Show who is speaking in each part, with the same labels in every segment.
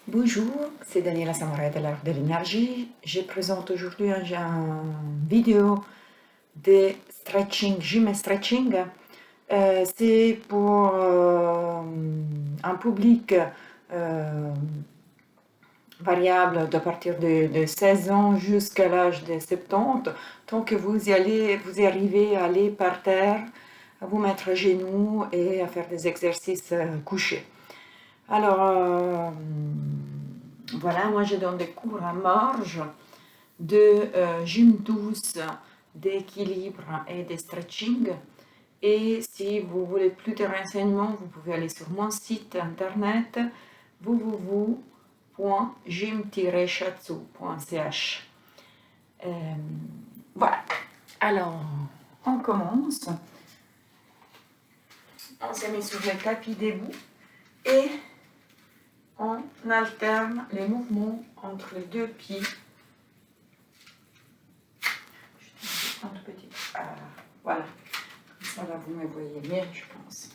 Speaker 1: Bonjour, c'est Daniela Samouraï de l'Art de l'énergie. Je présente aujourd'hui une vidéo de stretching, gym et stretching. C'est pour un public variable de partir de 16 ans jusqu'à l'âge de 70. Tant que vous arrivez à aller par terre, à vous mettre à genoux et à faire des exercices couchés. Alors, voilà, moi je donne des cours à marge de gym douce, d'équilibre et de stretching. Et si vous voulez plus de renseignements, vous pouvez aller sur mon site internet www.gym-shatsu.ch. Voilà, alors on commence. On se met sur le tapis debout et on alterne les mouvements entre les deux pieds. Je un tout petit peu. Voilà. Comme ça, là, vous me voyez bien, je pense.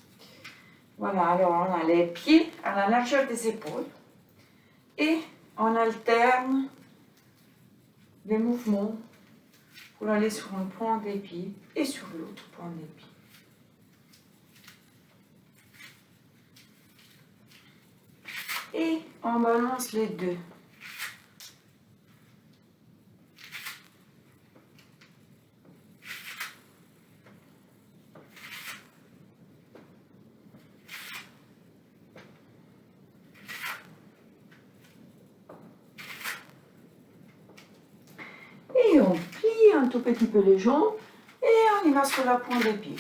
Speaker 1: Voilà, alors on a les pieds à la largeur des épaules et on alterne les mouvements pour aller sur un point des pieds et sur l'autre point des pieds. Et on balance les deux. Et on plie un tout petit peu les jambes et on y va sur la pointe des pieds.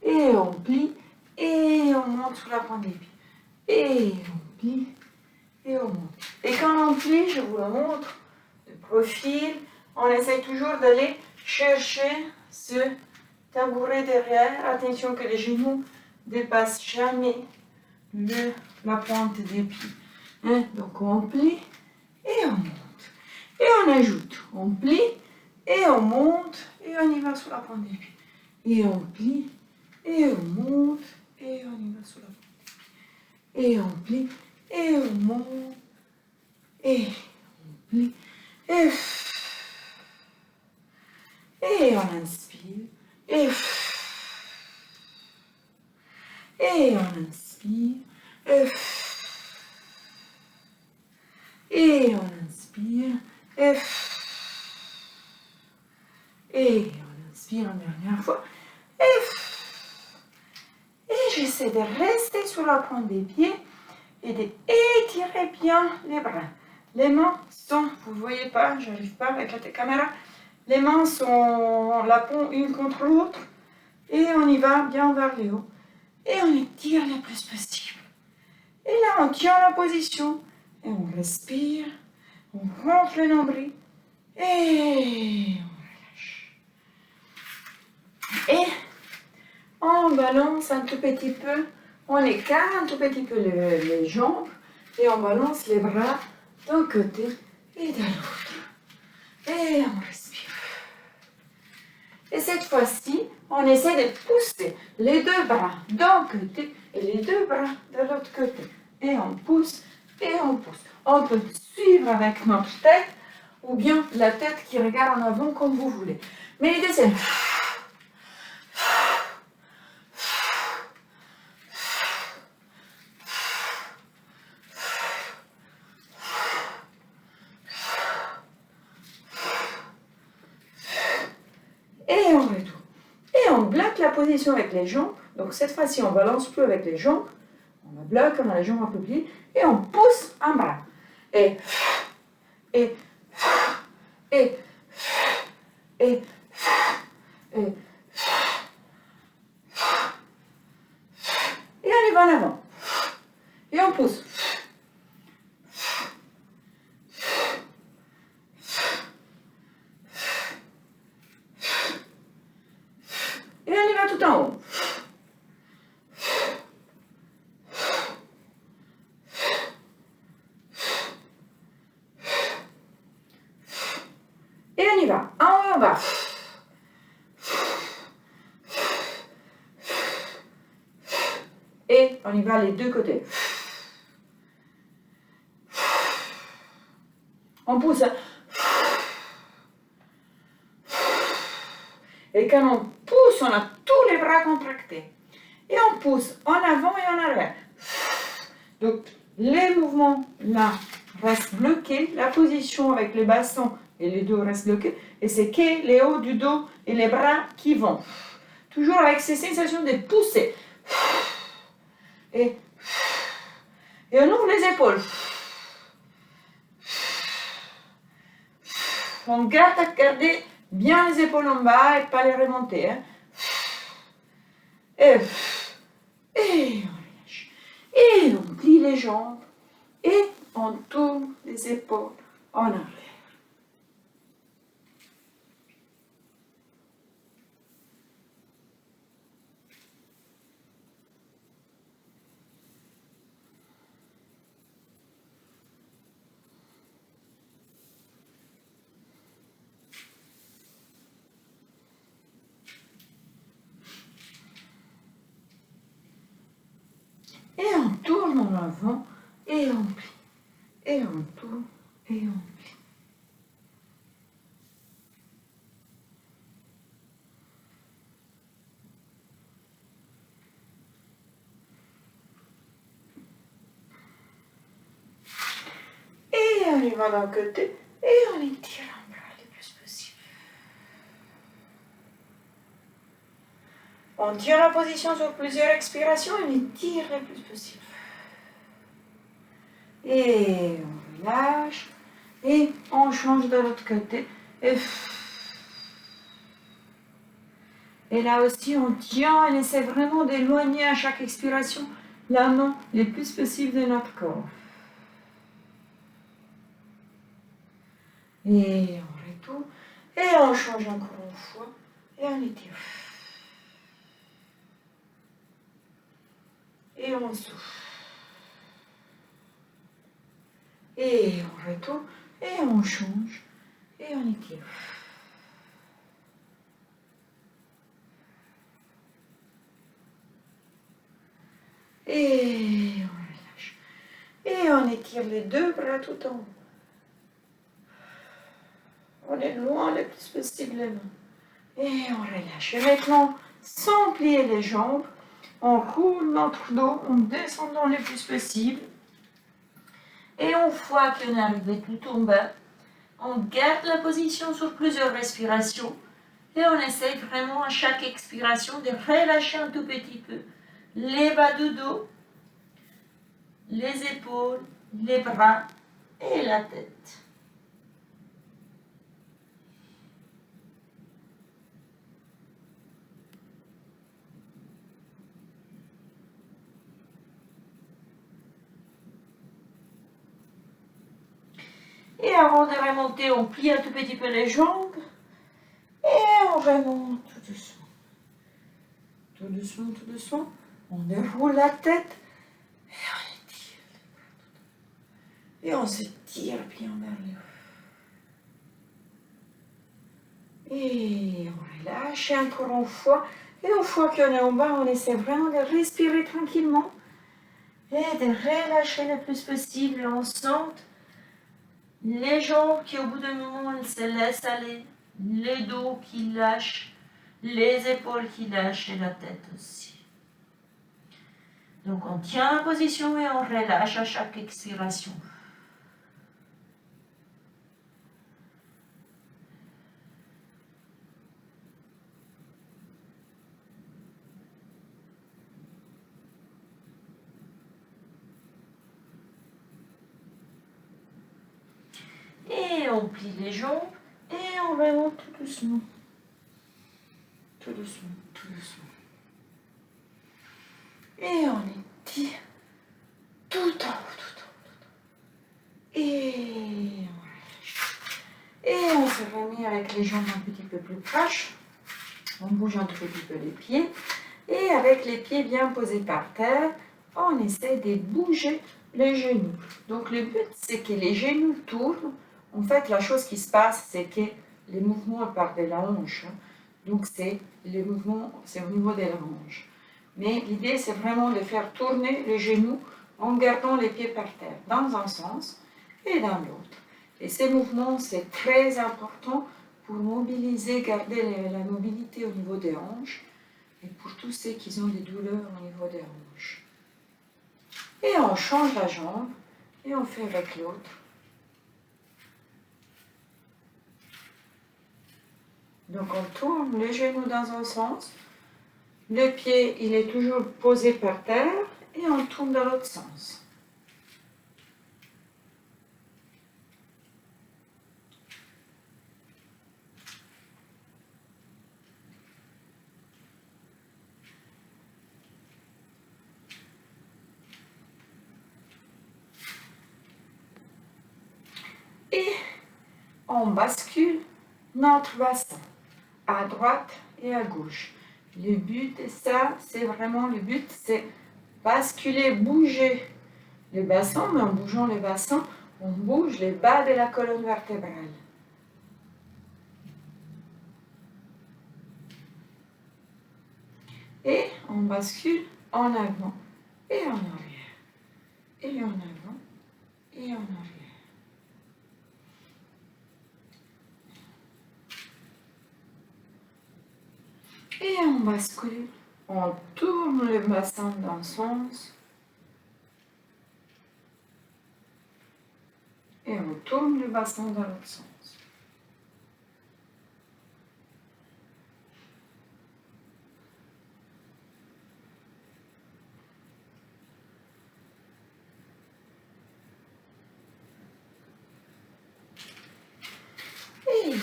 Speaker 1: Et on plie et on monte sur la pointe des pieds. Et on plie et on monte. Et quand on plie, je vous le montre, de profil, on essaie toujours d'aller chercher ce tabouret derrière. Attention que les genoux ne dépassent jamais la pointe des pieds. Hein? Donc on plie et on monte. Et on ajoute, on plie et on monte et on y va sur la pointe des pieds. Et on plie et on monte et on y va sur la pointe des pieds. Et on plie et on monte et on plie et on inspire et on inspire et on inspire et on inspire une dernière fois et j'essaie de rester sur la pointe des pieds et d'étirer bien les bras. Les mains sont, vous ne voyez pas, je n'arrive pas avec la caméra, les mains sont la paume une contre l'autre et on y va bien vers le haut et on étire le plus possible. Et là on tient la position et on respire, on rentre le nombril et on relâche. Et on balance un tout petit peu, on écarte un tout petit peu les jambes et on balance les bras d'un côté et de l'autre. Et on respire. Et cette fois-ci, on essaie de pousser les deux bras d'un côté et les deux bras de l'autre côté. Et on pousse et on pousse. On peut suivre avec notre tête ou bien la tête qui regarde en avant comme vous voulez. Mais l'idée c'est... Et on retourne. Et on bloque la position avec les jambes. Donc cette fois-ci, on ne balance plus avec les jambes. On la bloque, on a les jambes un peu pliées. Et on pousse un bras. Et, et, et, et, et on y va en avant. Et on pousse. Et on y va tout en haut. Et on y va. En haut et en bas. Et on y va les deux côtés. On pousse. Et quand on pousse, on a tous les bras contractés. Et on pousse en avant et en arrière. Donc, les mouvements là restent bloqués. La position avec les bastons et les dos restent bloqués. Et c'est que les hauts du dos et les bras qui vont. Toujours avec ces sensations de pousser. Et on ouvre les épaules. On garde à garder bien les épaules en bas et pas les remonter. Hein. Et on relâche. Et on plie les jambes. Et on tourne les épaules en arrière. Et on tourne en avant, et on plie. Et on tourne, et on plie. Et on y va d'un côté, et on étire un bras le plus possible. On tient la position sur plusieurs expirations et on étire le plus possible. Et on relâche. Et on change de l'autre côté. Et là aussi, on tient et essaie vraiment d'éloigner à chaque expiration la main le plus possible de notre corps. Et on retourne. Et on change encore une fois. Et on étire. Et on souffle. Et on retourne. Et on change. Et on étire. Et on relâche. Et on étire les deux bras tout en haut. On est loin le plus possible les mains. Et on relâche. Et maintenant, sans plier les jambes, on roule notre dos en descendant le plus possible. Et une fois qu'on est arrivé tout en bas, on garde la position sur plusieurs respirations. Et on essaye vraiment à chaque expiration de relâcher un tout petit peu les bas du dos, les épaules, les bras et la tête. Et avant de remonter, on plie un tout petit peu les jambes et on remonte tout doucement. Tout doucement, tout doucement. On déroule la tête et on étire les bras. Et on se tire bien vers le haut. Et on relâche encore une fois. Et une fois qu'on est en bas, on essaie vraiment de respirer tranquillement et de relâcher le plus possible. Et on sente les jambes qui, au bout d'un moment, elles se laissent aller, les dos qui lâchent, les épaules qui lâchent et la tête aussi. Donc, on tient la position et on relâche à chaque expiration. Et on plie les jambes et on remonte tout doucement. Tout doucement, tout doucement. Et on étire tout en haut, tout en haut. Et on relâche. Et on se remet avec les jambes un petit peu plus proches. On bouge un tout petit peu les pieds. Et avec les pieds bien posés par terre, on essaie de bouger les genoux. Donc le but, c'est que les genoux tournent. En fait, la chose qui se passe, c'est que les mouvements partent de la hanche. Donc c'est les mouvements, c'est au niveau de la hanche. Mais l'idée, c'est vraiment de faire tourner les genoux en gardant les pieds par terre, dans un sens et dans l'autre. Et ces mouvements, c'est très important pour mobiliser, garder la mobilité au niveau des hanches et pour tous ceux qui ont des douleurs au niveau des hanches. Et on change la jambe et on fait avec l'autre. Donc on tourne les genoux dans un sens, le pied il est toujours posé par terre et on tourne dans l'autre sens. Et on bascule notre bassin à droite et à gauche. Le but de ça, c'est vraiment le but, c'est basculer, bouger le bassin, mais en bougeant le bassin, on bouge les bas de la colonne vertébrale. Et on bascule en avant et en arrière. Et en avant et en arrière. Et on bascule, on tourne le bassin dans le sens. Et on tourne le bassin dans l'autre sens. Et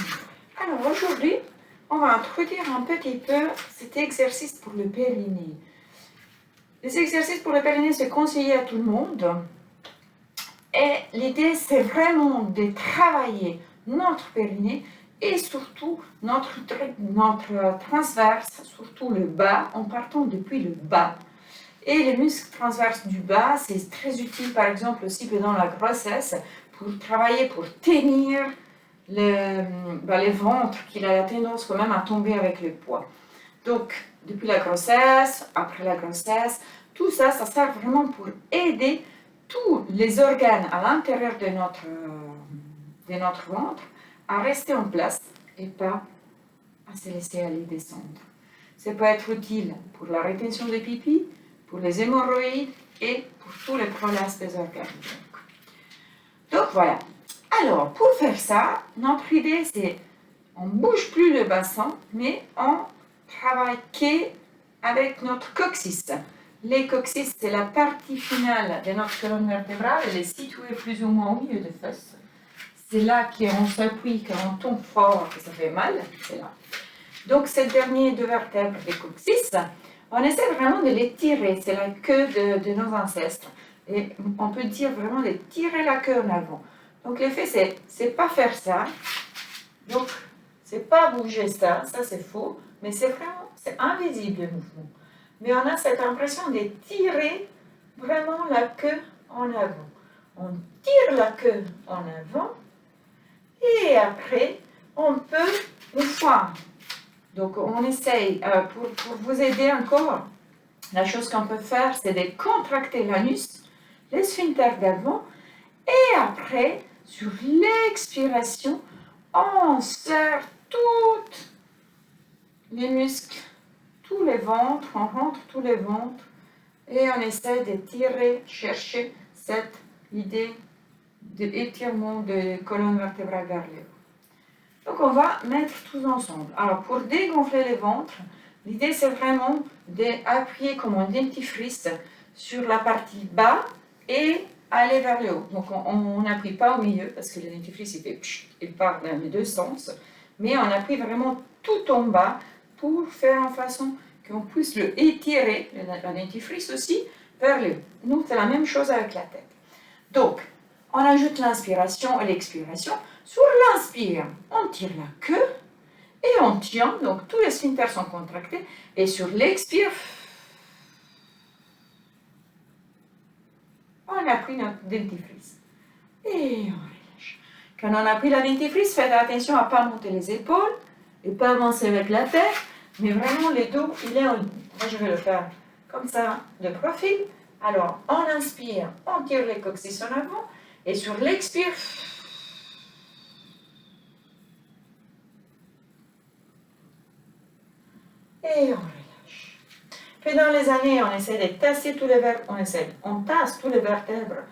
Speaker 1: alors aujourd'hui, on va introduire un petit peu cet exercice pour le périnée. Les exercices pour le périnée, c'est conseillé à tout le monde. Et l'idée, c'est vraiment de travailler notre périnée et surtout notre transverse, surtout le bas, en partant depuis le bas. Et les muscles transverses du bas, c'est très utile par exemple aussi pendant la grossesse pour travailler, pour tenir les ventres qu'il a la tendance quand même à tomber avec le poids. Donc, depuis la grossesse, après la grossesse, tout ça, ça sert vraiment pour aider tous les organes à l'intérieur de notre ventre à rester en place et pas à se laisser aller descendre. Ça peut être utile pour la rétention des pipi, pour les hémorroïdes et pour tous les prolapses des organes. Donc voilà. Alors, pour faire ça, notre idée, c'est on ne bouge plus le bassin, mais on travaille avec notre coccyx. Les coccyx, c'est la partie finale de notre colonne vertébrale, elle est située plus ou moins au milieu des fesses. C'est là qu'on s'appuie, quand on tombe fort, que ça fait mal, c'est là. Donc, ces derniers deux vertèbres des coccyx, on essaie vraiment de les tirer, c'est la queue de nos ancêtres. Et on peut dire vraiment de tirer la queue en avant. Donc, l'effet, c'est pas faire ça. Donc, c'est pas bouger ça c'est faux, mais c'est invisible le mouvement. Mais on a cette impression de tirer vraiment la queue en avant. On tire la queue en avant et après, on peut, une fois, donc on essaye, pour vous aider encore, la chose qu'on peut faire, c'est de contracter l'anus, les sphincters d'avant, et après, sur l'expiration, on serre tous les muscles, tous les ventres, on rentre tous les ventres et on essaie de tirer, chercher cette idée d'étirement de colonne vertébrale vers le haut. Donc on va mettre tous ensemble. Alors pour dégonfler les ventres, l'idée c'est vraiment d'appuyer comme un dentifrice sur la partie bas et aller vers le haut. Donc on n'appuie pas au milieu parce que le dentifrice il part dans les deux sens, mais on appuie vraiment tout en bas pour faire en façon qu'on puisse le étirer, le dentifrice aussi, vers le haut. Nous, c'est la même chose avec la tête. Donc, on ajoute l'inspiration et l'expiration. Sur l'inspire, on tire la queue et on tient, donc tous les sphincters sont contractés. Et sur l'expire, on appuie notre dentifrice. Et on relâche. Quand on appuie la dentifrice, faites attention à ne pas monter les épaules et pas avancer avec la tête, mais vraiment le dos, il est en ligne. Moi, je vais le faire comme ça, de profil. Alors, on inspire, on tire les coccyx en avant, et sur l'expire, Et on relâche. Puis dans les années, on essaie de tasser tous les vertèbres, on tasse tous les vertèbres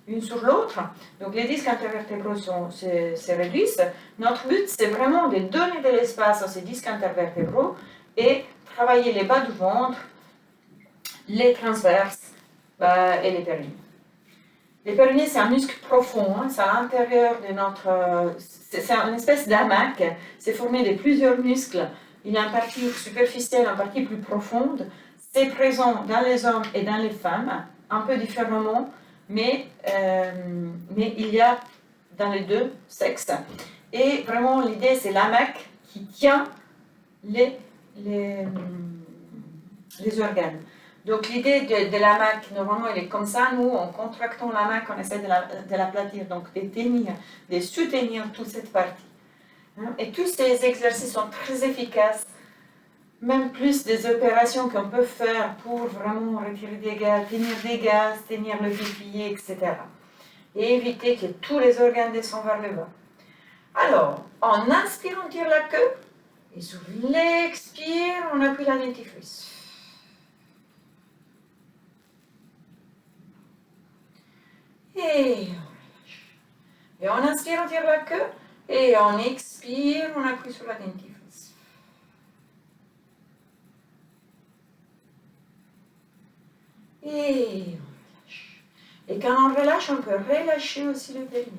Speaker 1: une sur l'autre. Donc les disques intervertébraux se réduisent. Notre but, c'est vraiment de donner de l'espace à ces disques intervertébraux et travailler les bas du ventre, les transverses et les périnées. Les périnées, c'est un muscle profond, hein, c'est à l'intérieur de notre... c'est une espèce d'hamac, c'est formé de plusieurs muscles. Il y a une partie superficielle, une partie plus profonde. C'est présent dans les hommes et dans les femmes, un peu différemment, mais il y a dans les deux sexes. Et vraiment, l'idée, c'est l'hamac qui tient les organes. Donc l'idée de l'hamac, normalement, elle est comme ça. Nous, en contractant l'hamac, on essaie de l'aplatir, donc de soutenir toute cette partie. Et tous ces exercices sont très efficaces, même plus des opérations qu'on peut faire pour vraiment retirer des gaz, tenir le pied, etc. Et éviter que tous les organes descendent vers le bas. Alors, en inspirant, on tire la queue, et sur l'expire, on appuie la dentifrice. Et on relâche. Et on inspire, on tire la queue. Et on expire, on appuie sur la dentifrice. Et on relâche. Et quand on relâche, on peut relâcher aussi le périnée.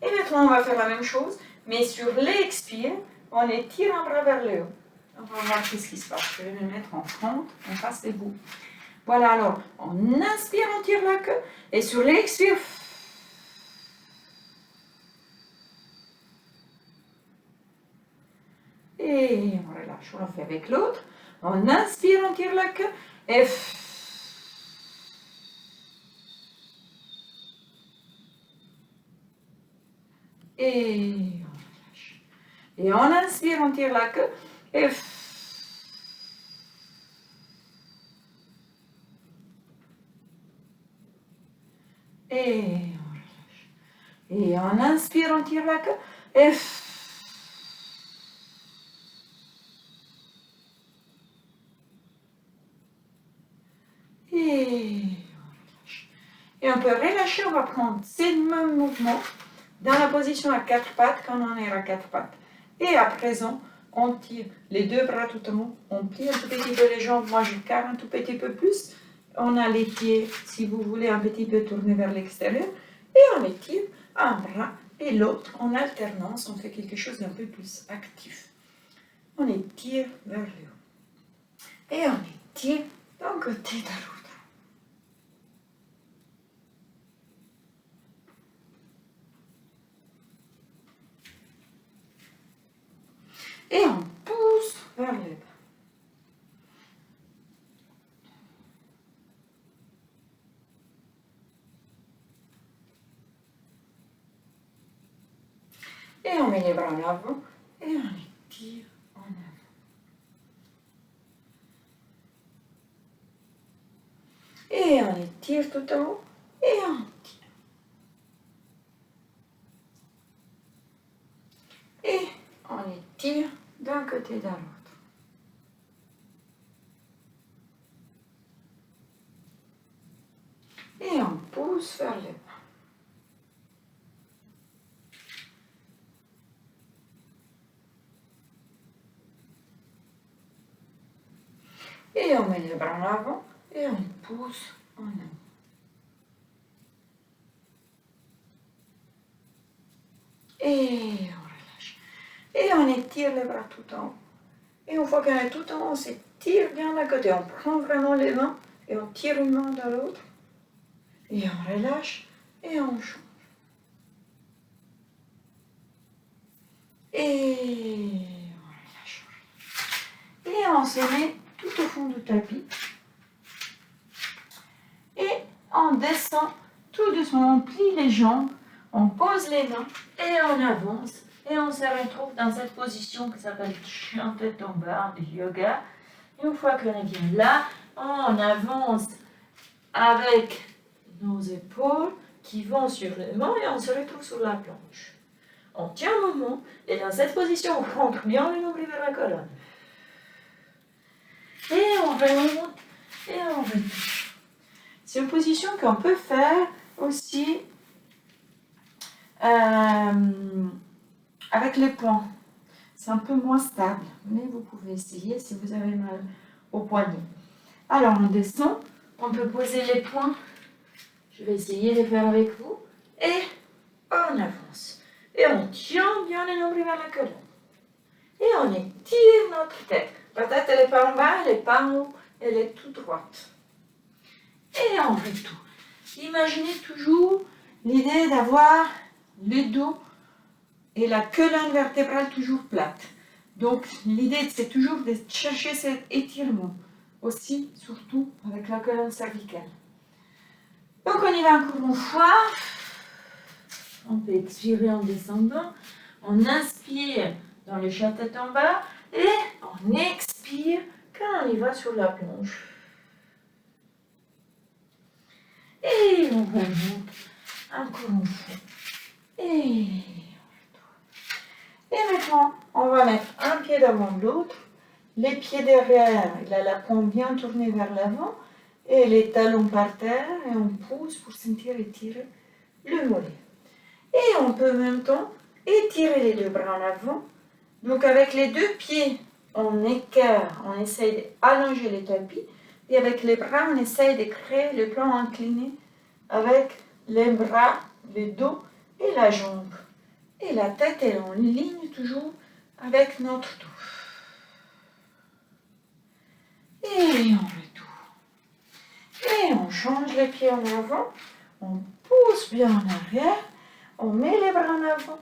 Speaker 1: Et maintenant, on va faire la même chose, mais sur l'expire, on étire un bras vers le haut. On va voir ce qui se passe. Je vais me mettre en fente, en face des bouts. Voilà, alors, on inspire, on tire la queue, et sur l'expire, et on relâche. On le fait avec l'autre. On inspire, on tire la queue, et on relâche. Et on inspire, on tire la queue, et on relâche. Et on inspire, on tire la queue, et on relâche. Et on peut relâcher, on va prendre ces mêmes mouvements dans la position à quatre pattes quand on est à quatre pattes. Et à présent, on tire les deux bras tout en haut, on plie un tout petit peu les jambes, moi je carre un tout petit peu plus. On a les pieds, si vous voulez, un petit peu tournés vers l'extérieur. Et on étire un bras et l'autre en alternance, on fait quelque chose d'un peu plus actif. On étire vers le haut. Et on étire d'un côté de l'autre. Et on pousse vers le bas. Et on met les bras en avant et on étire en avant. Et on étire tout en haut et on tire. Et on étire d'un côté dans l'autre. Et on pousse vers le bas. Et on met les bras en avant et on pousse en avant. Et on relâche. Et on étire les bras tout en haut. Et une fois qu'on est tout en haut, on s'étire bien d'un côté. On prend vraiment les mains et on tire une main dans l'autre. Et on relâche et on change. Et on relâche. Et on se met tout au fond du tapis. Et on descend tout doucement, on plie les jambes, on pose les mains et on avance. Et on se retrouve dans cette position qui s'appelle chanter tombeur du yoga. Et une fois qu'on est bien là, on avance avec nos épaules qui vont sur les mains et on se retrouve sur la planche. On tient un moment et dans cette position, on rentre bien le nombril vers la colonne. Et on remonte. Et on remonte. C'est une position qu'on peut faire aussi avec les poings. C'est un peu moins stable, mais vous pouvez essayer si vous avez mal au poignet. Alors on descend, on peut poser les poings. Je vais essayer de les faire avec vous. Et on avance. Et on tient bien le nombril vers la colonne. Et on étire notre tête. La tête, elle n'est pas en bas, elle n'est pas en haut, elle est toute droite. Et on retourne. Imaginez toujours l'idée d'avoir le dos et la colonne vertébrale toujours plate. Donc l'idée, c'est toujours de chercher cet étirement. Aussi, surtout avec la colonne cervicale. Donc on y va encore une fois. On peut expirer en descendant. On inspire dans le chat tête en bas. Et on expire quand on y va sur la plonge. Et on remonte encore une fois. Et maintenant, on va mettre un pied devant l'autre. Les pieds derrière, il a la paume bien tournée vers l'avant. Et les talons par terre. Et on pousse pour sentir étirer le mollet. Et on peut en même temps étirer les deux bras en avant. Donc avec les deux pieds, on écarte, on essaye d'allonger les tapis. Et avec les bras, on essaye de créer le plan incliné avec les bras, le dos et la jambe. Et la tête est en ligne toujours avec notre dos. Et on retourne. Et on change les pieds en avant. On pousse bien en arrière. On met les bras en avant.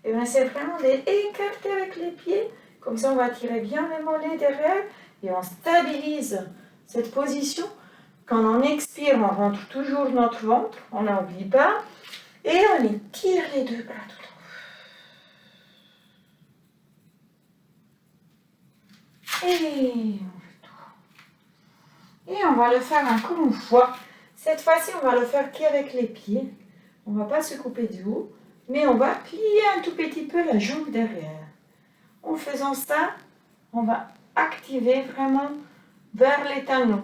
Speaker 1: Et on essaie vraiment d'écarter avec les pieds. Comme ça, on va tirer bien les mollets derrière. Et on stabilise cette position. Quand on expire, on rentre toujours notre ventre. On n'oublie pas. Et on étire les deux bras tout en haut. Et on retourne. Et on va le faire encore une fois. Cette fois-ci, on va le faire qu'avec les pieds. On ne va pas se couper du haut. Mais on va plier un tout petit peu la jambe derrière. En faisant ça, on va activer vraiment vers les talons.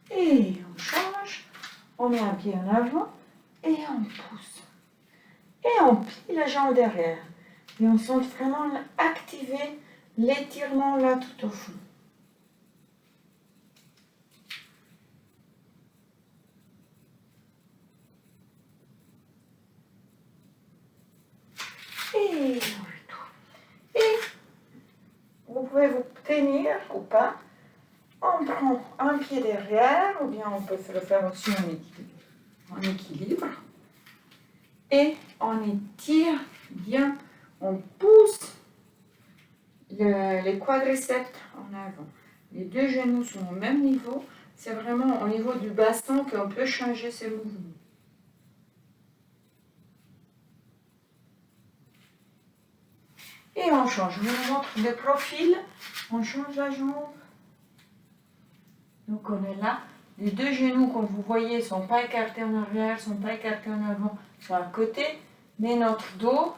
Speaker 1: Et on change, on met un pied en avant et on pousse. Et on plie la jambe derrière. Et on sent vraiment activer l'étirement là tout au fond. Et on retourne. Et vous pouvez vous tenir ou pas. On prend un pied derrière, ou bien on peut le faire aussi en équilibre. Et on étire bien, on pousse les quadriceps en avant. Les deux genoux sont au même niveau. C'est vraiment au niveau du bassin qu'on peut changer ce mouvement. Et on change. Je vous montre le profil. On change la jambe. Donc on est là. Les deux genoux, comme vous voyez, ne sont pas écartés en arrière, ne sont pas écartés en avant, sont à côté. Mais notre dos,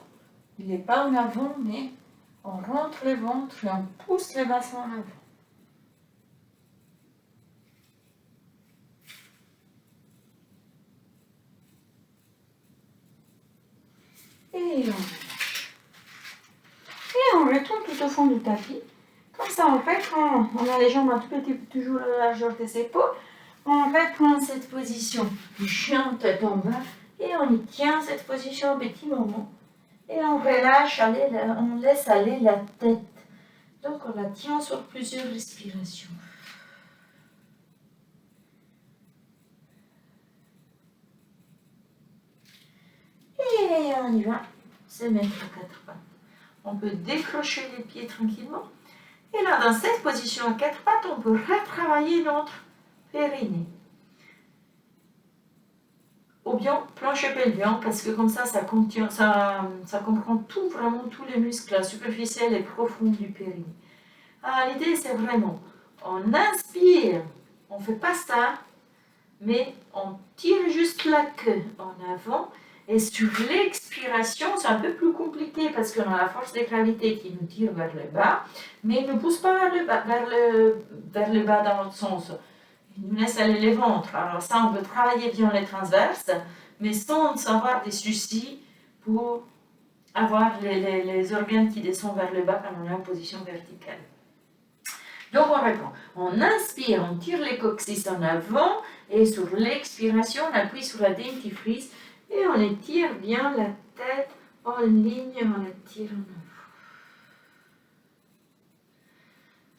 Speaker 1: il n'est pas en avant, mais on rentre le ventre et on pousse le bassin en avant. Et on relâche. Et on retourne tout au fond du tapis. Comme ça, on reprend. On a les jambes un tout petit peu toujours à la largeur des épaules. On reprend cette position du chien tête en bas. Et on y tient cette position un petit moment. Et on relâche, on laisse aller la tête. Donc on la tient sur plusieurs respirations. Et on y va, se mettre à quatre pattes. On peut décrocher les pieds tranquillement. Et là, dans cette position à quatre pattes, on peut retravailler notre périnée. Ou bien plancher pelvien, parce que comme ça, ça comprend tout, vraiment tous les muscles superficiels et profonds du périnée. Alors, l'idée, c'est vraiment, on inspire, on ne fait pas ça,
Speaker 2: mais on tire juste la queue en avant. Et sur l'expiration, c'est un peu plus compliqué parce qu'on a la force de gravité qui nous tire vers le bas, mais il ne nous pousse pas vers le bas, vers le bas dans l'autre sens. Il nous laisse aller les ventres. Alors ça, on peut travailler bien les transverses, mais sans avoir des soucis pour avoir les organes qui descendent vers le bas quand on est en position verticale. Donc on reprend. On inspire, on tire les coccyx en avant et sur l'expiration, on appuie sur la dentifrice et on étire bien la tête en ligne, on étire en avant.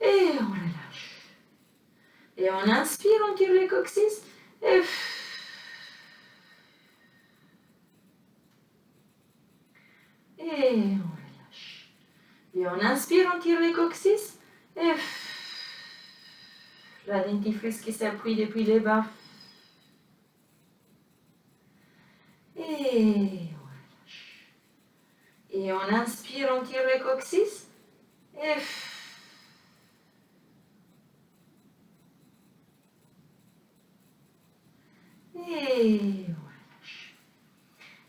Speaker 2: Et on relâche. Et on inspire, on tire les coccyx et on relâche. Et on inspire, on tire les coccyx et la dentifrice qui s'appuie depuis les bas. Et on relâche. Et on inspire, on tire les coccyx. Et on relâche.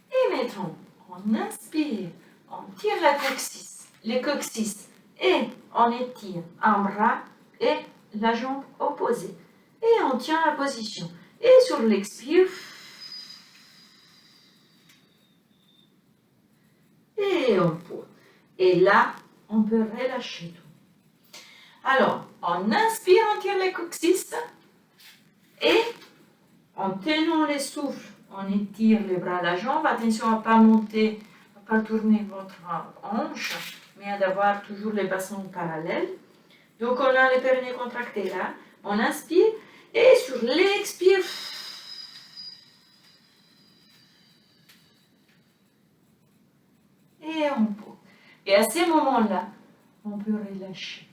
Speaker 2: Et maintenant, on inspire, on tire les coccyx et on étire un bras et la jambe opposée. Et on tient la position. Et sur l'expire, et on pose. Et là, on peut relâcher tout. Alors, on inspire, on tire les coccyx et en tenant les souffles, on étire les bras, la jambe. Attention à ne pas monter, à ne pas tourner votre hanche, mais à d'avoir toujours les bassins parallèles. Donc, on a les périnées contractés là. On inspire et sur l'expire, et on pose. Et à ces moments-là, on peut relâcher.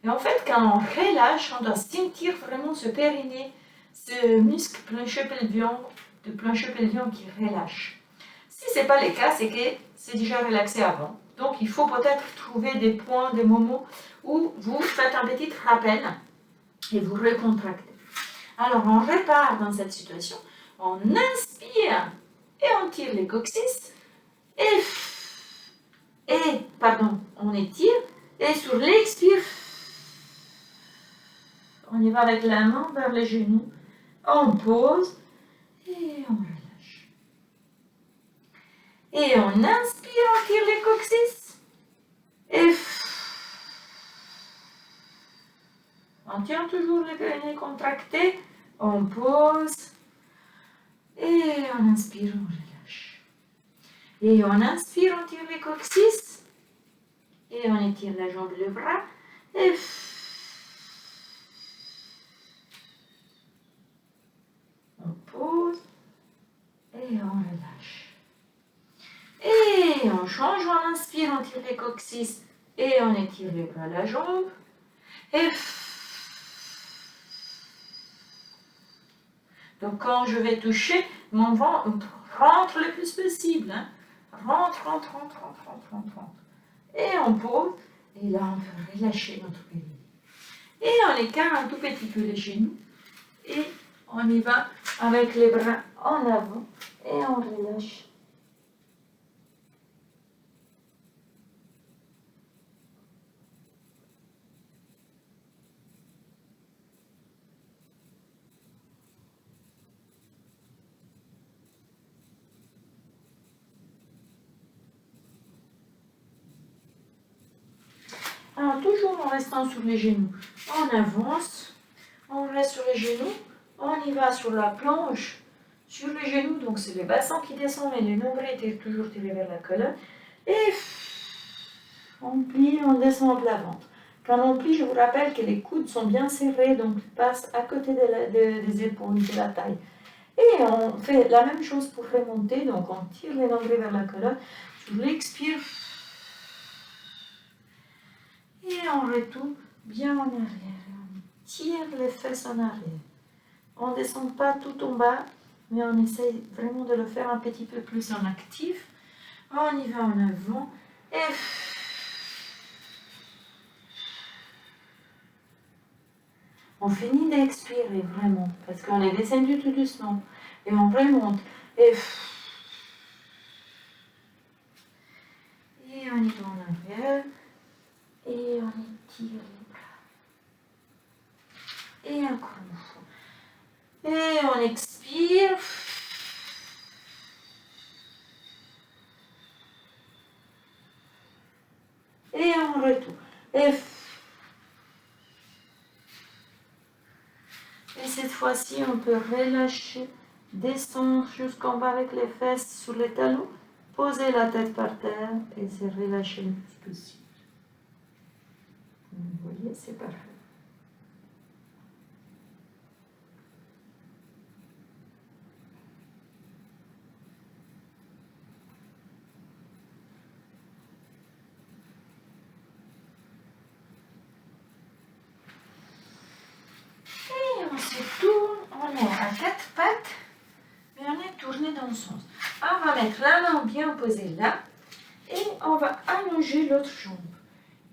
Speaker 2: Et en fait, quand on relâche, on doit sentir vraiment ce périnée, ce muscle plancher-pelvien, de plancher-pelvien qui relâche. Si ce n'est pas le cas, c'est que c'est déjà relaxé avant. Donc, il faut peut-être trouver des points, des moments où vous faites un petit rappel et vous recontractez. Alors, on repart dans cette situation. On inspire et on tire les coccyx on étire et sur l'expire, on y va avec la main vers les genoux, on pose et on relâche. Et on inspire, on tire les coccyx et on tient toujours les périnées contractés, on pose et on inspire, on relâche. Et on inspire, on tire les coccyx et on étire la jambe, le bras et on pose et on relâche. Et on change, on inspire, on tire les coccyx et on étire les bras, la jambe. Et donc quand je vais toucher, mon ventre rentre le plus possible. Hein. Rentre. Et on pose. Et là, on peut relâcher notre périnée. Et on écarte un tout petit peu les genoux. Et on y va avec les bras en avant. Et on relâche. Alors, toujours en restant sur les genoux, on avance, on reste sur les genoux, on y va sur la planche, sur les genoux, donc c'est les bassins qui descendent, mais le nombril est toujours tiré vers la colonne, et on plie, on descend au plat ventre. Quand on plie, je vous rappelle que les coudes sont bien serrés, donc ils passent à côté des épaules, de la taille. Et on fait la même chose pour remonter, donc on tire les nombrils vers la colonne, sur l'expire, et on retourne bien en arrière. On tire les fesses en arrière. On ne descend pas tout en bas, mais on essaye vraiment de le faire un petit peu plus en actif. On y va en avant. Et On finit d'expirer vraiment, parce qu'on est descendu tout doucement. Et on remonte. Et on y va en arrière. Et on étire les bras. Et encore une fois. Et on expire. Et on retourne. Et cette fois-ci, on peut relâcher, descendre jusqu'en bas avec les fesses sur les talons, poser la tête par terre et se relâcher le plus possible. Vous voyez, c'est parfait. On se tourne, on est à quatre pattes, mais on est tourné dans le sens. On va mettre la main bien posée là, et on va allonger l'autre jambe.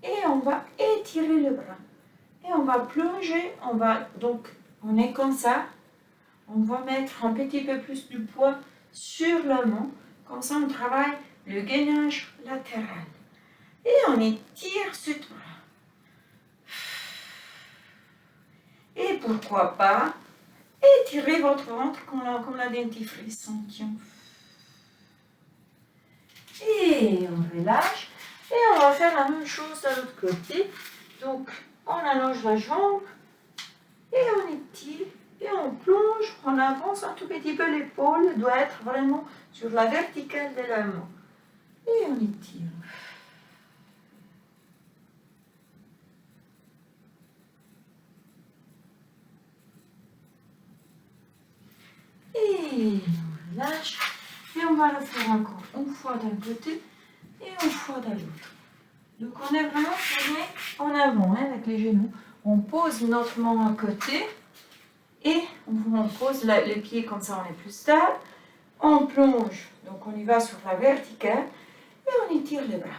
Speaker 2: Et on va étirer le bras. Et on va plonger, donc on est comme ça. On va mettre un petit peu plus de poids sur la main. Comme ça, on travaille le gainage latéral. Et on étire ce bras. Et pourquoi pas étirer votre ventre comme la dentifrice. Et on relâche. Et on va faire la même chose de l'autre côté. Donc, on allonge la jambe. Et on étire. Et on plonge. On avance un tout petit peu. L'épaule doit être vraiment sur la verticale de la main. Et on étire. Et on relâche. Et on va le faire encore une fois d'un côté et une fois de l'autre. Donc on est vraiment tourné en avant avec les genoux. On pose notre main à côté et on pose les pieds comme ça, on est plus stable. On plonge, donc on y va sur la verticale et on étire les bras.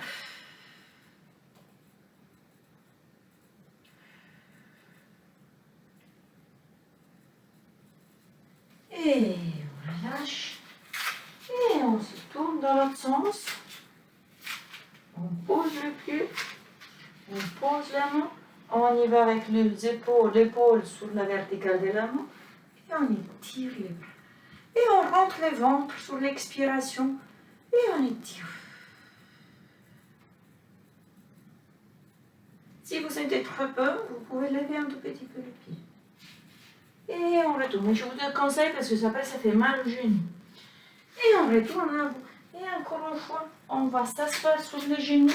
Speaker 2: Et on relâche. Et on se tourne dans l'autre sens. On pose le pied. On pose la main. On y va avec les épaules, l'épaule sur la verticale de la main. Et on étire les bras. Et on rentre le ventre sur l'expiration. Et on étire. Si vous sentez trop peu, vous pouvez lever un tout petit peu le pied. Et on retourne. Mais je vous le conseille parce que après ça fait mal au genou. Et on retourne à vous. Et encore une fois, on va s'asseoir sur les genoux.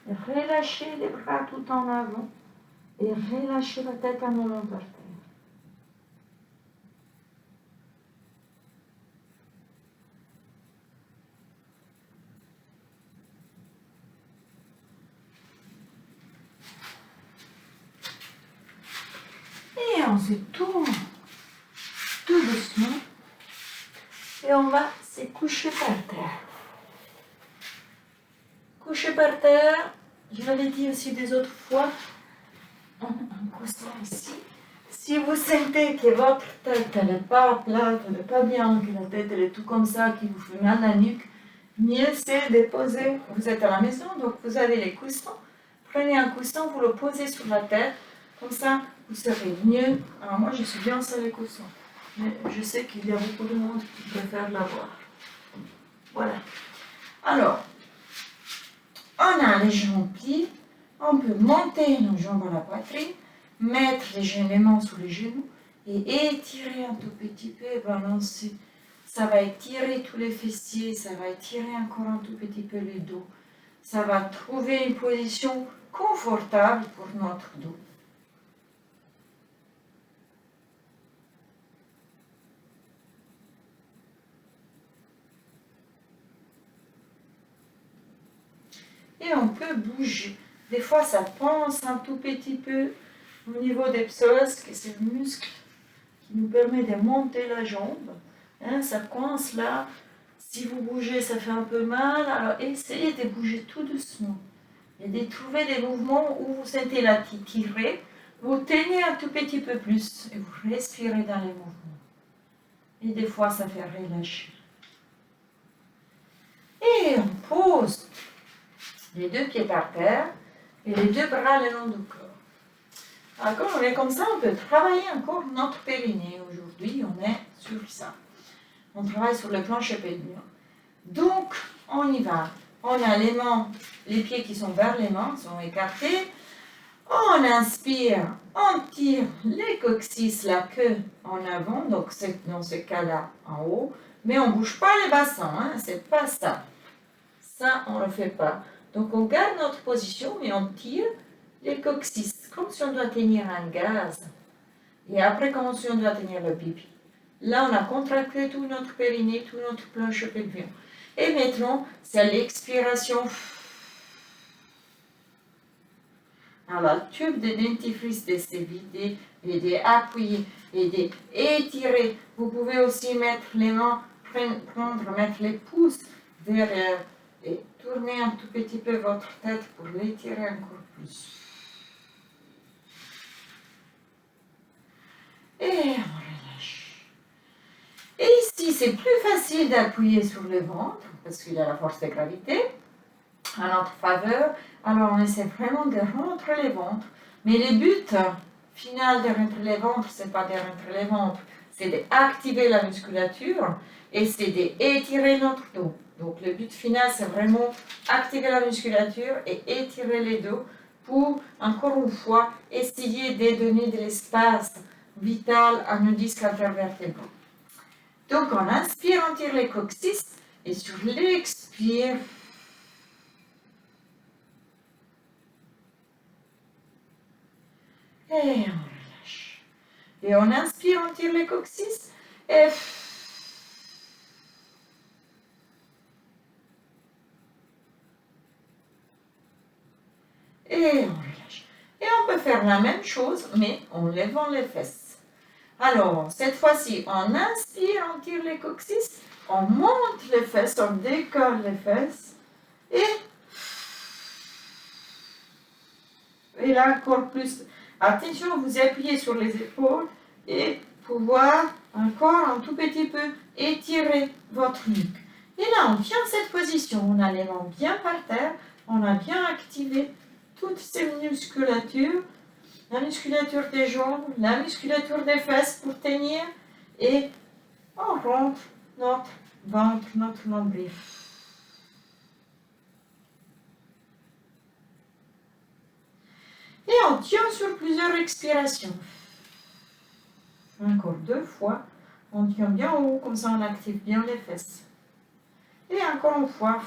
Speaker 2: Et relâcher les bras tout en avant. Et relâcher la tête un moment par terre. Et on se tourne tout doucement. Et on va se coucher par terre. Coucher par terre, je l'avais dit aussi des autres fois, un coussin ici. Si vous sentez que votre tête n'est pas plate, elle n'est pas bien, que la tête elle est tout comme ça, qui vous fait mal à la nuque, mieux c'est de poser. Vous êtes à la maison, donc vous avez les coussins. Prenez un coussin, vous le posez sur la tête, comme ça vous serez mieux. Alors moi je suis bien sur les coussins, mais je sais qu'il y a beaucoup de monde qui préfère l'avoir. Voilà. Alors, on a les jambes pliées, on peut monter nos jambes à la poitrine, mettre les mains sous les genoux et étirer un tout petit peu et balancer. Ça va étirer tous les fessiers, ça va étirer encore un tout petit peu le dos. Ça va trouver une position confortable pour notre dos. Et on peut bouger. Des fois, ça pense un tout petit peu au niveau des psoas, que c'est le muscle qui nous permet de monter la jambe. Hein, ça coince là. Si vous bougez, ça fait un peu mal. Alors, essayez de bouger tout doucement. Et de trouver des mouvements où vous sentez la tirer. Vous tenez un tout petit peu plus et vous respirez dans les mouvements. Et des fois, ça fait relâcher. Et on pose les deux pieds par terre et les deux bras le long du corps. Alors, quand on est comme ça, on peut travailler encore notre périnée. Aujourd'hui, on est sur ça. On travaille sur le plancher pelvien. Donc, on y va. On a les mains, les pieds qui sont vers les mains, sont écartés. On inspire, on tire les coccyx, la queue en avant, donc c'est dans ce cas-là en haut. Mais on ne bouge pas les bassins, hein, c'est pas ça. Ça, on ne le fait pas. Donc, on garde notre position, mais on tire les coccyx, comme si on doit tenir un gaz. Et après, comme si on doit tenir le pipi. Là, on a contracté tout notre périnée, tout notre plancher pelvien. Et maintenant, c'est l'expiration. Alors, le tube de dentifrice de se vider et d'appuyer et d'étirer. Vous pouvez aussi mettre les mains, mettre les pouces derrière et tourner un tout petit peu votre tête pour l'étirer encore plus. Et on relâche. Et ici, c'est plus facile d'appuyer sur le ventre parce qu'il y a la force de gravité à notre faveur. Alors, on essaie vraiment de rentrer les ventres. Mais le but final de rentrer les ventres, c'est pas de rentrer les ventres, c'est d'activer la musculature et c'est d'étirer notre dos. Donc, le but final, c'est vraiment activer la musculature et étirer les dos pour, encore une fois, essayer de donner de l'espace vital à nos disques intervertébraux. Donc, on inspire, on tire les coccyx et sur l'expire, et on relâche. Et on inspire, on tire les coccyx. Et on relâche. Et on peut faire la même chose, mais en levant les fesses. Alors, cette fois-ci, on inspire, on tire les coccyx, on monte les fesses, on décolle les fesses. Et là, encore plus. Attention, vous appuyez sur les épaules et pouvoir encore un tout petit peu étirer votre nuque. Et là, on tient cette position. On a les mains bien par terre. On a bien activé toutes ces musculatures. La musculature des jambes, la musculature des fesses pour tenir. Et on rentre notre ventre, notre nombril. Et on tient sur plusieurs expirations. Encore 2 fois. On tient bien haut, comme ça on active bien les fesses. Et encore une fois.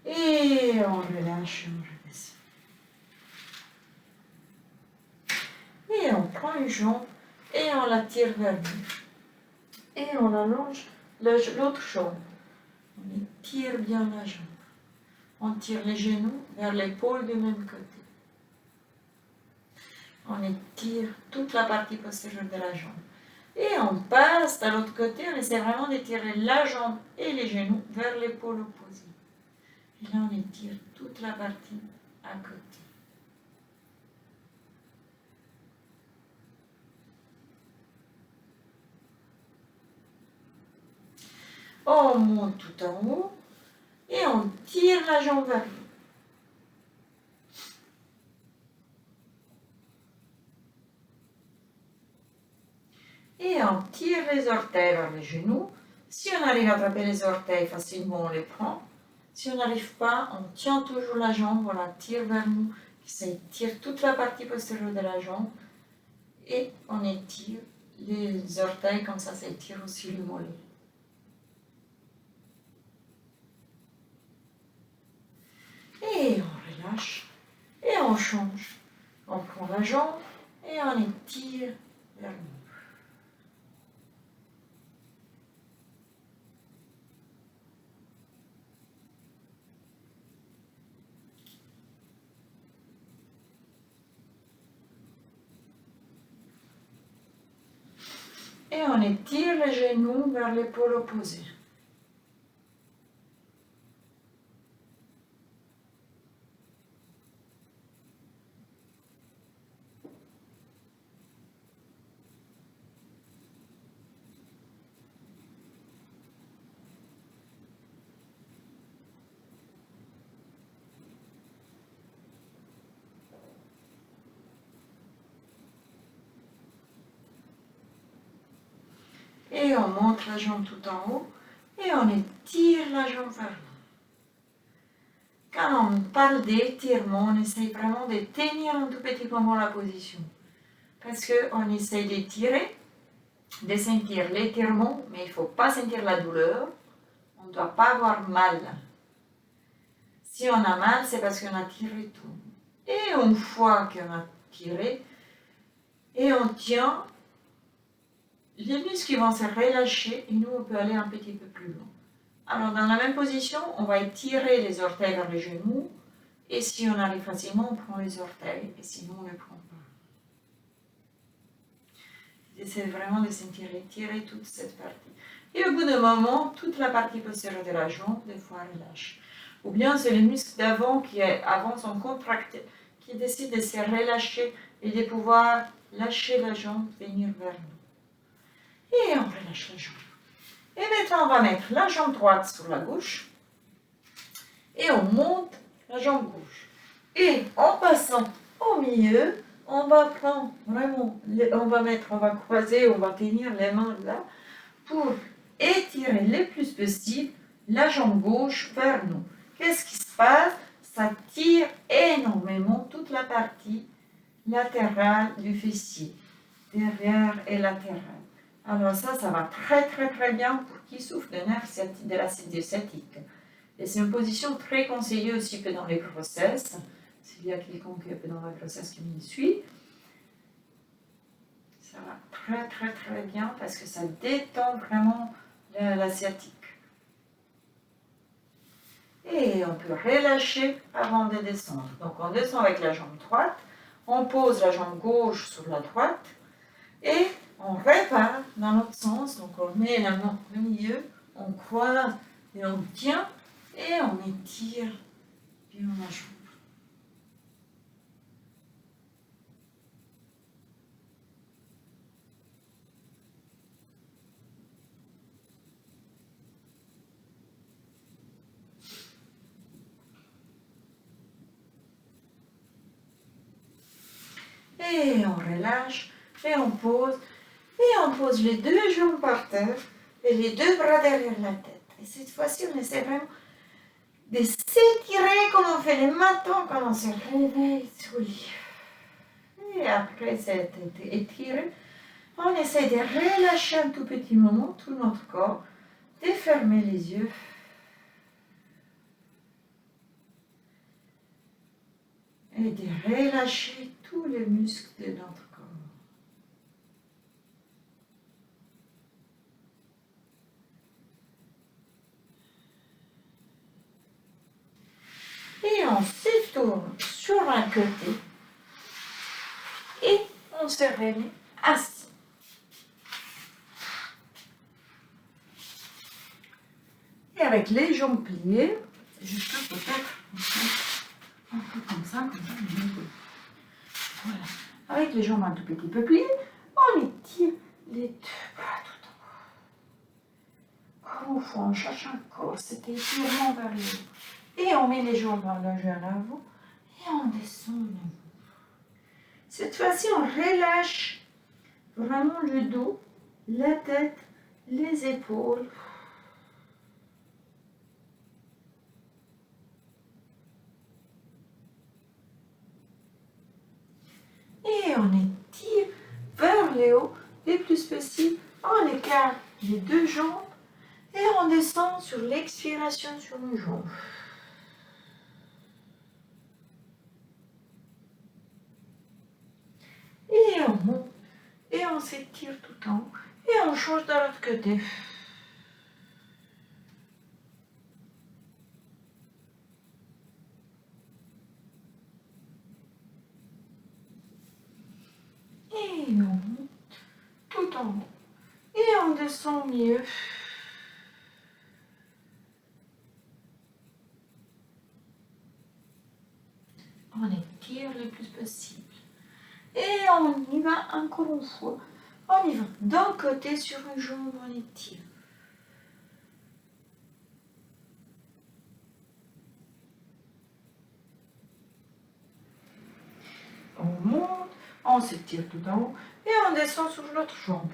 Speaker 2: Et on relâche, on redescend. Et on prend une jambe et on la tire vers nous. Et on allonge l'autre jambe. On étire bien la jambe. On tire les genoux vers l'épaule du même côté. On étire toute la partie postérieure de la jambe. Et on passe de l'autre côté, on essaie vraiment d'étirer la jambe et les genoux vers l'épaule opposée. Et là, on étire toute la partie à côté. On monte tout en haut et on tire la jambe vers nous. Et on tire les orteils vers les genoux. Si on arrive à attraper les orteils facilement, on les prend. Si on n'arrive pas, on tient toujours la jambe, on la tire vers nous. Ça étire toute la partie postérieure de la jambe. Et on étire les orteils, comme ça étire aussi le mollet. Et on relâche. Et on change. On prend la jambe et on étire vers nous. Et on étire les genoux vers l'épaule opposée.
Speaker 1: Et on monte la jambe tout en haut et on étire la jambe vers l'avant. Quand on parle d'étirement, on essaye vraiment de tenir un tout petit moment la position. Parce qu'on essaye d'étirer, de sentir l'étirement, mais il ne faut pas sentir la douleur. On ne doit pas avoir mal. Si on a mal, c'est parce qu'on a tiré tout. Et une fois qu'on a tiré, et on tient, les muscles vont se relâcher et nous, on peut aller un petit peu plus loin. Alors, dans la même position, on va étirer les orteils vers les genoux. Et si on arrive facilement, on prend les orteils. Et sinon, on ne les prend pas. J'essaie vraiment de sentir étirer toute cette partie. Et au bout d'un moment, toute la partie postérieure de la jambe, des fois, relâche. Ou bien, c'est les muscles d'avant qui avant sont contractés, qui décident de se relâcher et de pouvoir lâcher la jambe, venir vers nous. Et on relâche la jambe. Et maintenant, on va mettre la jambe droite sur la gauche. Et on monte la jambe gauche. Et en passant au milieu, on va prendre vraiment, on va croiser, on va tenir les mains là pour étirer le plus possible la jambe gauche vers nous. Qu'est-ce qui se passe? Ça tire énormément toute la partie latérale du fessier, derrière et latérale. Alors ça va très très très bien pour qui souffre de nerfs de l'acide sciatique. Et c'est une position très conseillée aussi pendant les grossesses. S'il y a quelqu'un qui est pendant la grossesse qui me suit, ça va très très très bien parce que ça détend vraiment la sciatique. Et on peut relâcher avant de descendre. Donc on descend avec la jambe droite, on pose la jambe gauche sur la droite et on répare dans l'autre sens. Donc on met la main au milieu, on croise et on tient et on étire bien la jambe. Et on relâche, et on pose les deux jambes par terre et les deux bras derrière la tête. Et cette fois-ci, on essaie vraiment de s'étirer comme on fait les matins quand on se réveille sur le lit. Et après s'être étiré, on essaie de relâcher un tout petit moment tout notre corps, de fermer les yeux. Et de relâcher tous les muscles de notre corps. Et on se tourne sur un côté et on se remet assis. Et avec les jambes pliées, juste peut-être un peu comme ça. Voilà. Avec les jambes un tout petit peu pliées, on étire les deux bras tout en haut. Comme au fond, on cherche encore cet étirement vers le haut. Et on met les jambes vers le genou avant et on descend. Cette fois-ci, on relâche vraiment le dos, la tête, les épaules. Et on étire vers le haut le plus possible. On écarte les deux jambes et on descend sur l'expiration sur nos jambes. Et on monte et on s'étire tout en haut et on change de l'autre côté. Et on monte tout en haut et on descend au milieu. On étire le plus possible. Et on y va encore une fois. On y va d'un côté sur une jambe, on étire. On monte, on s'étire tout en haut et on descend sur l'autre jambe.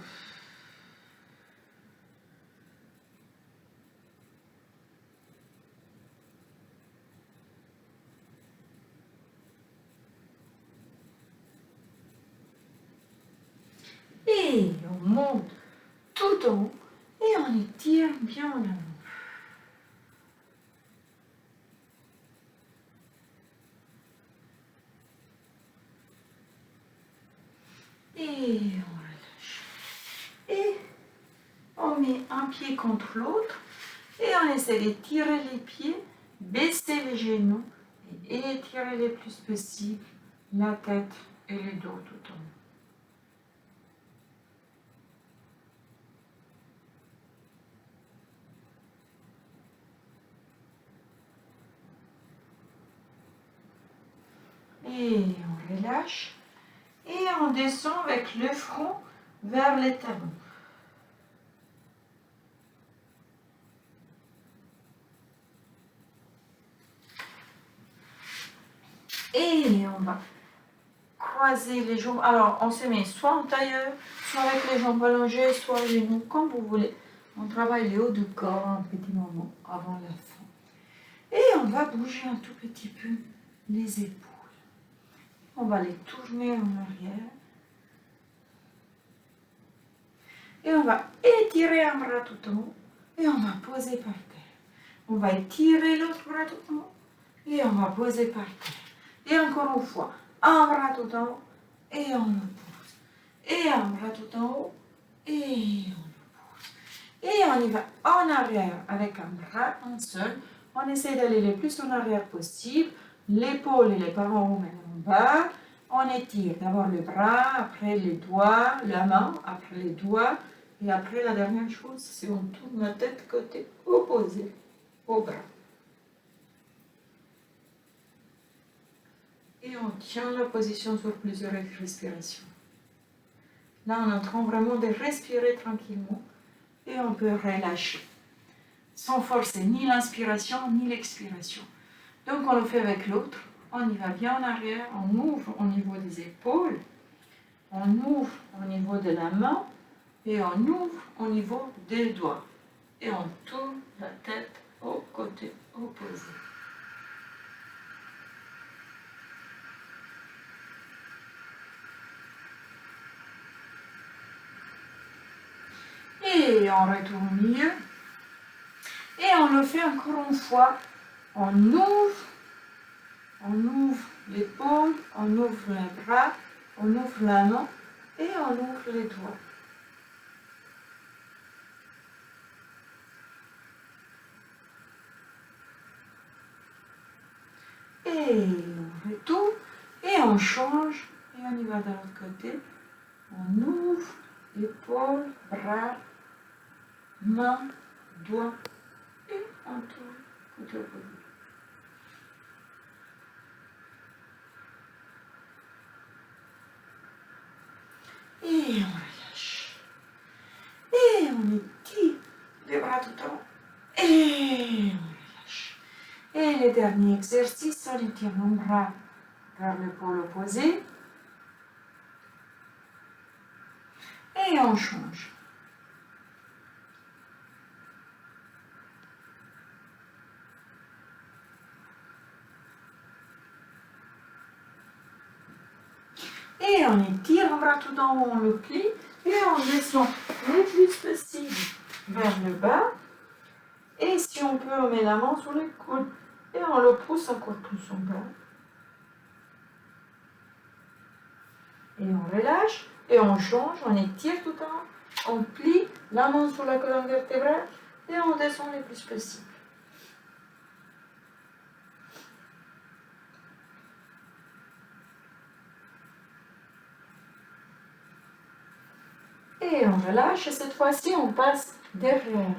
Speaker 2: Et on monte tout en haut et on étire bien en avant. Et on relâche. Et on met un pied contre l'autre et on essaie d'étirer les pieds, baisser les genoux et étirer le plus possible la tête et le dos tout en haut. Et on relâche et on descend avec le front vers les talons. Et on va croiser les jambes. Alors, on se met soit en tailleur, soit avec les jambes allongées, soit les genoux, comme vous voulez. On travaille le haut du corps un petit moment avant la fin. Et on va bouger un tout petit peu les épaules. On va les tourner en arrière. Et on va étirer un bras tout en haut. Et on va poser par terre. On va étirer l'autre bras tout en haut. Et on va poser par terre. Et encore une fois, un bras tout en haut. Et on le pose. Et un bras tout en haut. Et on le pose. Et on y va en arrière avec un bras, un seul. On essaie d'aller le plus en arrière possible. L'épaule et les parents en haut, en bas. On étire d'abord le bras, après les doigts, la main, après les doigts. Et après, la dernière chose, c'est on tourne la tête côté opposé au bras. Et on tient la position sur plusieurs respirations. Là, on est en train vraiment de respirer tranquillement et on peut relâcher. Sans forcer ni l'inspiration ni l'expiration. Donc, on le fait avec l'autre. On y va bien en arrière, on ouvre au niveau des épaules, on ouvre au niveau de la main et on ouvre au niveau des doigts. Et on tourne la tête au côté opposé. Et on retourne au milieu. Et on le fait encore une fois. On ouvre l'épaule, on ouvre les bras, on ouvre la main et on ouvre les doigts. Et on retourne et on change et on y va de l'autre côté. On ouvre épaule, bras, main, doigts et on tourne côté opposé. Et on relâche. Et on étire les bras tout en haut. Et on relâche. Et le dernier exercice, on étire mon bras vers le pôle opposé. Et on change. Et on étire un bras tout en haut, on le plie et on descend le plus possible vers le bas. Et si on peut, on met la main sur les coudes et on le pousse encore plus en bas. Et on relâche et on change, on étire tout en haut, on plie la main sur la colonne vertébrale et on descend le plus possible. Et on relâche et cette fois-ci on passe derrière.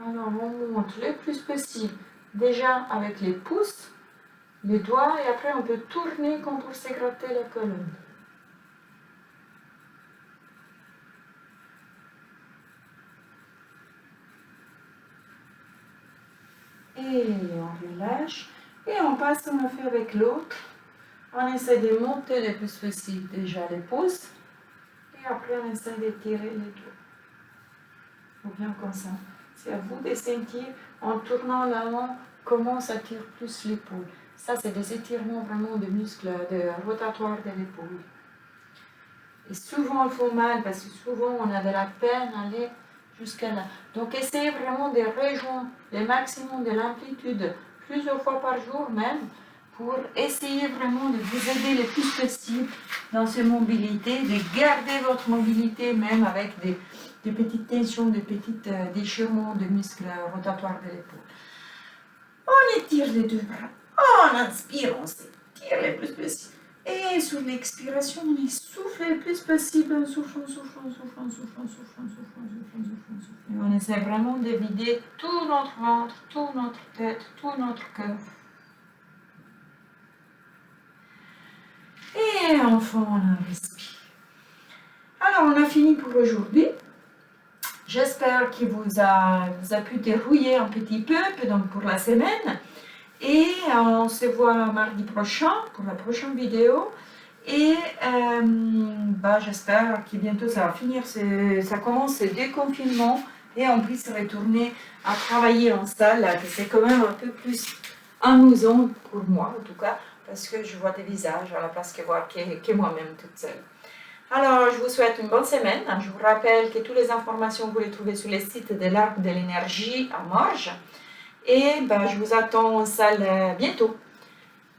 Speaker 2: Alors on monte le plus possible déjà avec les pouces, les doigts et après on peut tourner quand on s'est gratté la colonne. Et on relâche et on passe on le fait avec l'autre. On essaie de monter le plus possible déjà les pouces et après on essaie de tirer les doigts. Ou bien comme ça. C'est à vous de sentir en tournant la main comment ça tire plus l'épaule. Ça, c'est des étirements vraiment de muscles, de rotatoires de l'épaule. Et souvent, elles font mal parce que souvent, on a de la peine à aller jusqu'à là. Donc, essayez vraiment de rejoindre le maximum de l'amplitude plusieurs fois par jour même pour essayer vraiment de vous aider le plus possible dans ces mobilités, de garder votre mobilité même avec des petites tensions, des petits déchirements de muscles rotatoires de l'épaule. On étire les deux bras. On inspire, on s'étire le plus possible. Et sur l'expiration, on souffle le plus possible. On souffle, on souffle, on souffle, on souffle, on souffle, on souffle, on souffle, on souffle, on souffle. Et on essaie vraiment de vider tout notre ventre, toute notre tête, tout notre cœur. Et enfin, on respire. Alors, on a fini pour aujourd'hui. J'espère qu'il vous a pu dérouiller un petit peu donc pour la semaine. Et on se voit mardi prochain pour la prochaine vidéo. Et j'espère que bientôt ça va finir, ça commence le déconfinement et on puisse retourner à travailler en salle, que c'est quand même un peu plus amusant pour moi en tout cas, parce que je vois des visages à la place que moi-même toute seule. Alors, je vous souhaite une bonne semaine. Je vous rappelle que toutes les informations, vous les trouvez sur le site de l'Arbre de l'énergie à Morges. Et je vous attends en salle bientôt.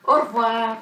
Speaker 2: Au revoir.